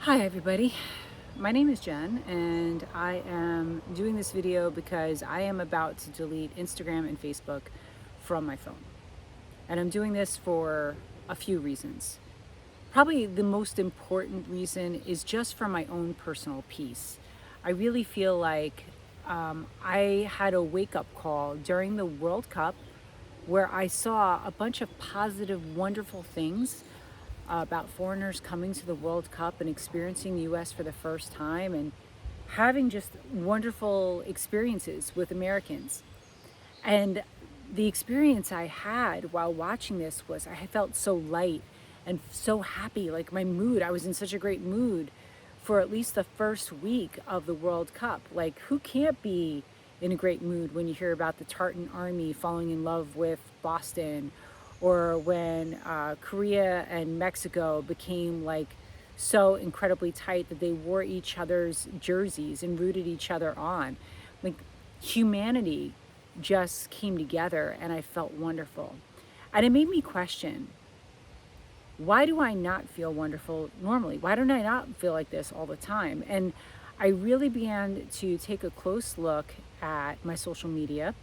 Hi everybody, my name is Jen and I am doing this video because I am about to delete Instagram and Facebook from my phone. And I'm doing this for a few reasons. Probably the most important reason is just for my own personal peace. I really feel like I had a wake-up call during the World Cup where I saw a bunch of positive, wonderful things about foreigners coming to the World Cup and experiencing the US for the first time and having just wonderful experiences with Americans. And the experience I had while watching this was I felt so light and so happy. Like my mood, I was in such a great mood for at least the first week of the World Cup. Like, who can't be in a great mood when you hear about the Tartan Army falling in love with Boston, or when Korea and Mexico became like so incredibly tight that they wore each other's jerseys and rooted each other on. Like, humanity just came together and I felt wonderful. And it made me question, why do I not feel wonderful normally? Why don't I not feel like this all the time? And I really began to take a close look at my social media.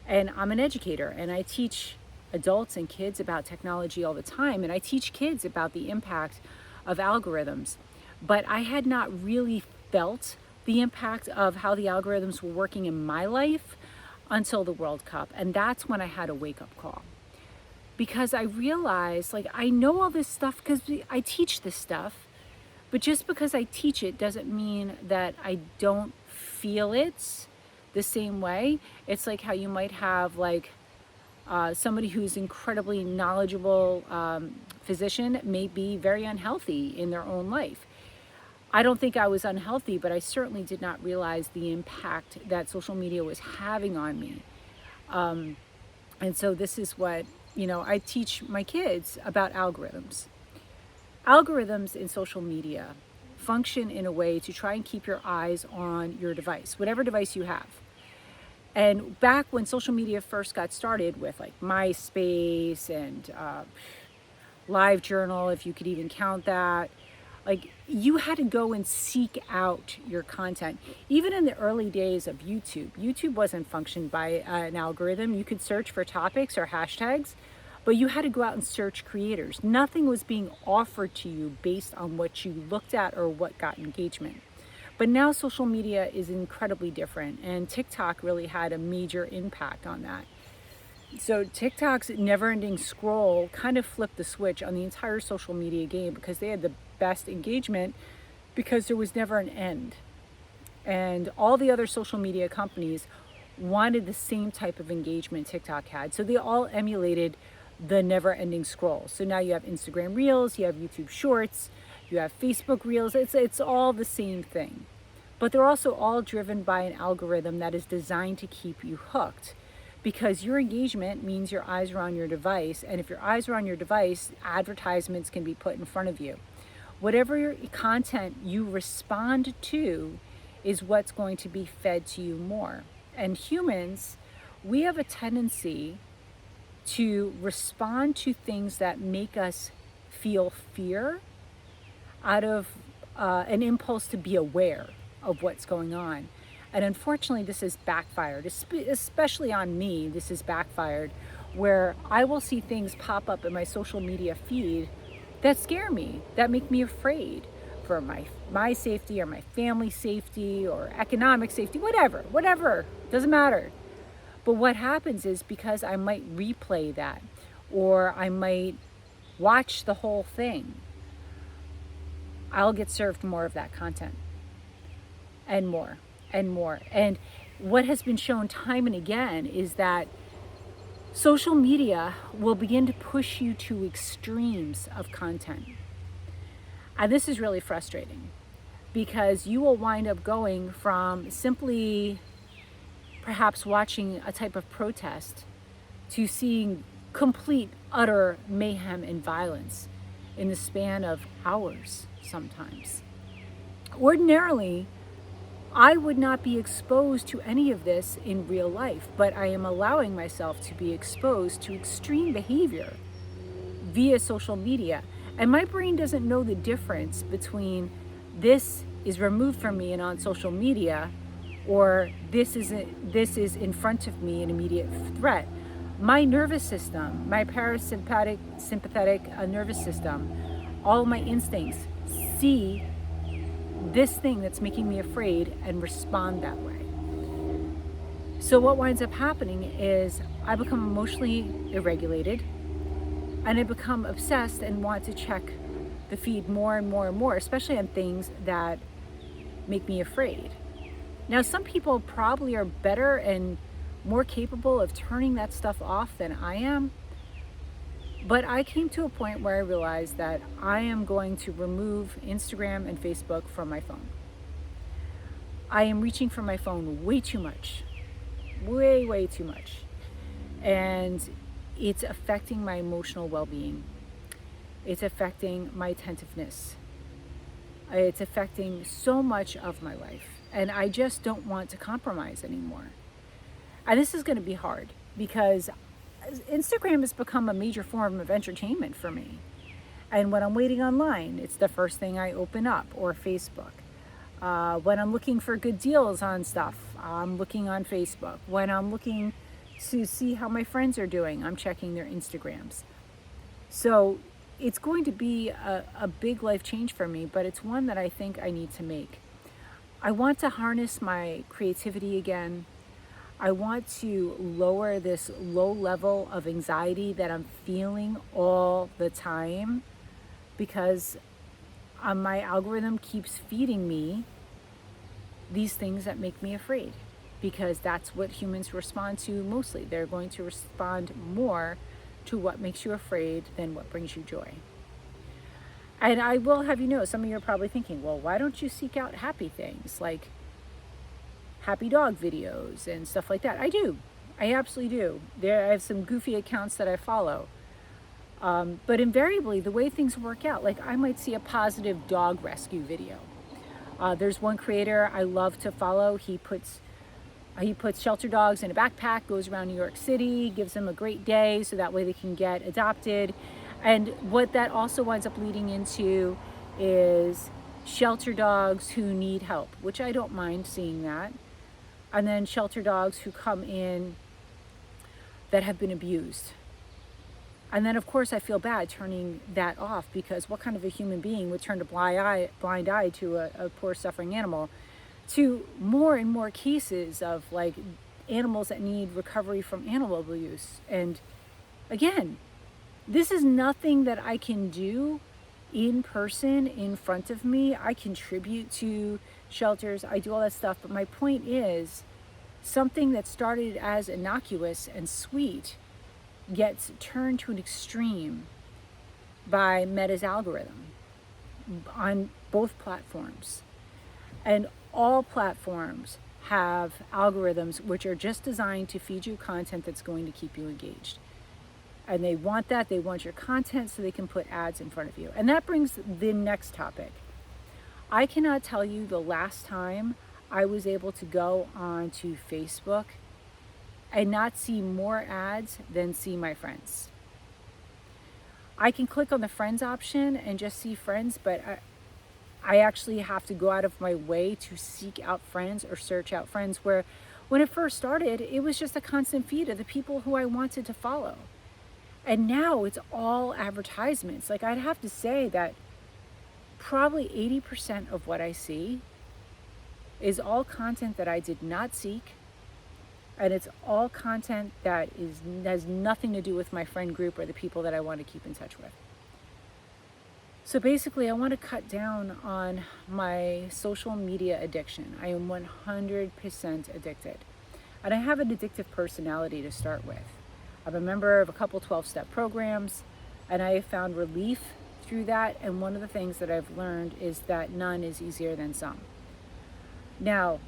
And I'm an educator and I teach adults and kids about technology all the time. And I teach kids about the impact of algorithms. But I had not really felt the impact of how the algorithms were working in my life until the World Cup. And that's when I had a wake-up call. Because I realized, like, I know all this stuff because I teach this stuff, but just because I teach it doesn't mean that I don't feel it the same way. It's like how you might have like somebody who's incredibly knowledgeable physician may be very unhealthy in their own life. I don't think I was unhealthy, but I certainly did not realize the impact that social media was having on me. And so this is what, I teach my kids about algorithms. Algorithms in social media function in a way to try and keep your eyes on your device, whatever device you have. And back when social media first got started with like MySpace and LiveJournal, if you could even count that, like, you had to go and seek out your content. Even in the early days of YouTube wasn't functioned by an algorithm. You could search for topics or hashtags, but you had to go out and search creators. Nothing was being offered to you based on what you looked at or what got engagement. But now social media is incredibly different, and TikTok really had a major impact on that. So TikTok's never-ending scroll kind of flipped the switch on the entire social media game because they had the best engagement because there was never an end. And all the other social media companies wanted the same type of engagement TikTok had. So they all emulated the never-ending scroll. So now you have Instagram Reels, you have YouTube Shorts, you have Facebook Reels. It's all the same thing. But they're also all driven by an algorithm that is designed to keep you hooked, because your engagement means your eyes are on your device. And if your eyes are on your device, advertisements can be put in front of you. Whatever content you respond to is what's going to be fed to you more. And humans, we have a tendency to respond to things that make us feel fear out of an impulse to be aware of what's going on. And unfortunately, this has backfired, especially on me. This has backfired where I will see things pop up in my social media feed that scare me, that make me afraid for my safety or my family's safety or economic safety, whatever, doesn't matter. But what happens is, because I might replay that or I might watch the whole thing, I'll get served more of that content and more and more. And what has been shown time and again is that social media will begin to push you to extremes of content. And this is really frustrating because you will wind up going from simply perhaps watching a type of protest to seeing complete, utter mayhem and violence in the span of hours sometimes. Ordinarily, I would not be exposed to any of this in real life, but I am allowing myself to be exposed to extreme behavior via social media. And my brain doesn't know the difference between this is removed from me and on social media, or this is in front of me an immediate threat. My nervous system, my parasympathetic sympathetic nervous system, all my instincts see this thing that's making me afraid and respond that way. So what winds up happening is I become emotionally irregulated, and I become obsessed and want to check the feed more and more and more, especially on things that make me afraid. Now, some people probably are better and more capable of turning that stuff off than I am, but I came to a point where I realized that I am going to remove Instagram and Facebook from my phone. I am reaching for my phone way too much, way too much, and it's affecting my emotional well-being. It's affecting my attentiveness. It's affecting so much of my life, and I just don't want to compromise anymore. And this is going to be hard because Instagram has become a major form of entertainment for me. And when I'm waiting online, it's the first thing I open up, or Facebook. When I'm looking for good deals on stuff, I'm looking on Facebook. When I'm looking to see how my friends are doing, I'm checking their Instagrams. So it's going to be a big life change for me, but it's one that I think I need to make. I want to harness my creativity again. I want to lower this low level of anxiety that I'm feeling all the time, because my algorithm keeps feeding me these things that make me afraid, because that's what humans respond to mostly. They're going to respond more to what makes you afraid than what brings you joy. And I will have you know, some of you are probably thinking, well, why don't you seek out happy things like happy dog videos and stuff like that? I do. I absolutely do. I have some goofy accounts that I follow. But invariably, the way things work out, like I might see a positive dog rescue video. There's one creator I love to follow. He puts shelter dogs in a backpack, goes around New York City, gives them a great day so that way they can get adopted. And what that also winds up leading into is shelter dogs who need help, which I don't mind seeing that. And then shelter dogs who come in that have been abused. And then, of course, I feel bad turning that off, because what kind of a human being would turn a blind eye to a poor suffering animal? To more and more cases of like animals that need recovery from animal abuse. And again, this is nothing that I can do in person in front of me. I contribute to shelters, I do all that stuff, but my point is, something that started as innocuous and sweet gets turned to an extreme by Meta's algorithm on both platforms. And all platforms have algorithms which are just designed to feed you content that's going to keep you engaged. And they want that. They want your content so they can put ads in front of you. And that brings the next topic. I cannot tell you the last time I was able to go onto Facebook and not see more ads than see my friends. I can click on the friends option and just see friends, but I actually have to go out of my way to seek out friends or search out friends, where when it first started, it was just a constant feed of the people who I wanted to follow. And now it's all advertisements. Like, I'd have to say that probably 80% of what I see is all content that I did not seek. And it's all content that has nothing to do with my friend group or the people that I want to keep in touch with. So basically, I want to cut down on my social media addiction. I am 100% addicted. And I have an addictive personality to start with. I'm a member of a couple 12-step programs, and I have found relief through that. And one of the things that I've learned is that none is easier than some. Now,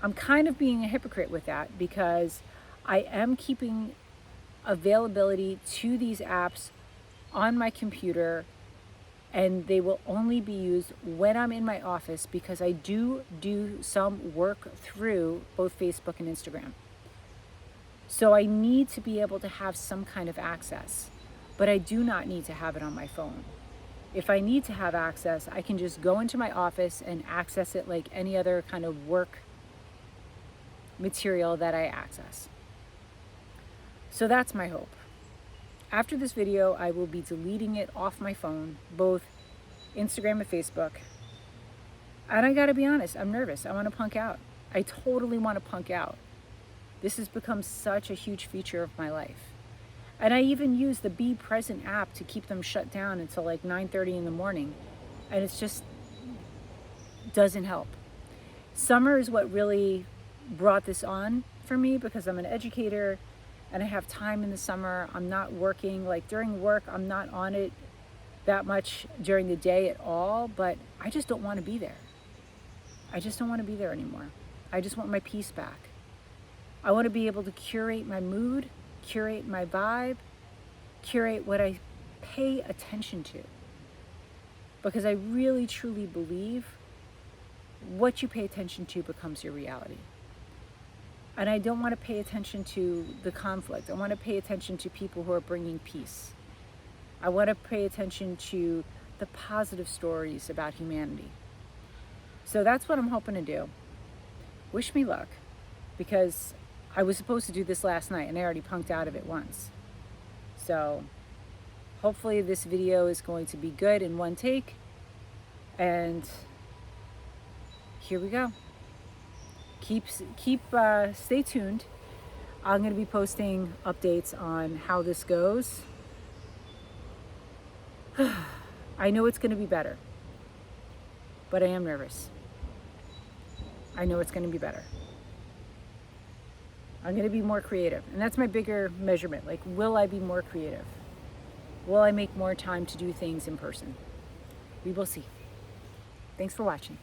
I'm kind of being a hypocrite with that, because I am keeping availability to these apps on my computer, and they will only be used when I'm in my office, because I do some work through both Facebook and Instagram. So I need to be able to have some kind of access, but I do not need to have it on my phone. if I need to have access, I can just go into my office and access it like any other kind of work material that I access. So that's my hope. After this video, I will be deleting it off my phone, both Instagram and Facebook. And I gotta be honest, I'm nervous. I wanna punk out. I totally wanna punk out. This has become such a huge feature of my life. And I even use the Be Present app to keep them shut down until like 9:30 in the morning. And it's just doesn't help. Summer is what really brought this on for me because I'm an educator and I have time in the summer. I'm not working. Like during work, I'm not on it that much during the day at all, but I just don't want to be there. I just don't want to be there anymore. I just want my peace back. I want to be able to curate my mood, curate my vibe, curate what I pay attention to. Because I really truly believe what you pay attention to becomes your reality. And I don't want to pay attention to the conflict. I want to pay attention to people who are bringing peace. I want to pay attention to the positive stories about humanity. So that's what I'm hoping to do. Wish me luck, because I was supposed to do this last night and I already punked out of it once. So hopefully this video is going to be good in one take. And here we go. Stay tuned. I'm going to be posting updates on how this goes. I know it's going to be better, but I am nervous. I know it's going to be better. I'm going to be more creative, and that's my bigger measurement. Like, will I be more creative? Will I make more time to do things in person? We will see. Thanks for watching.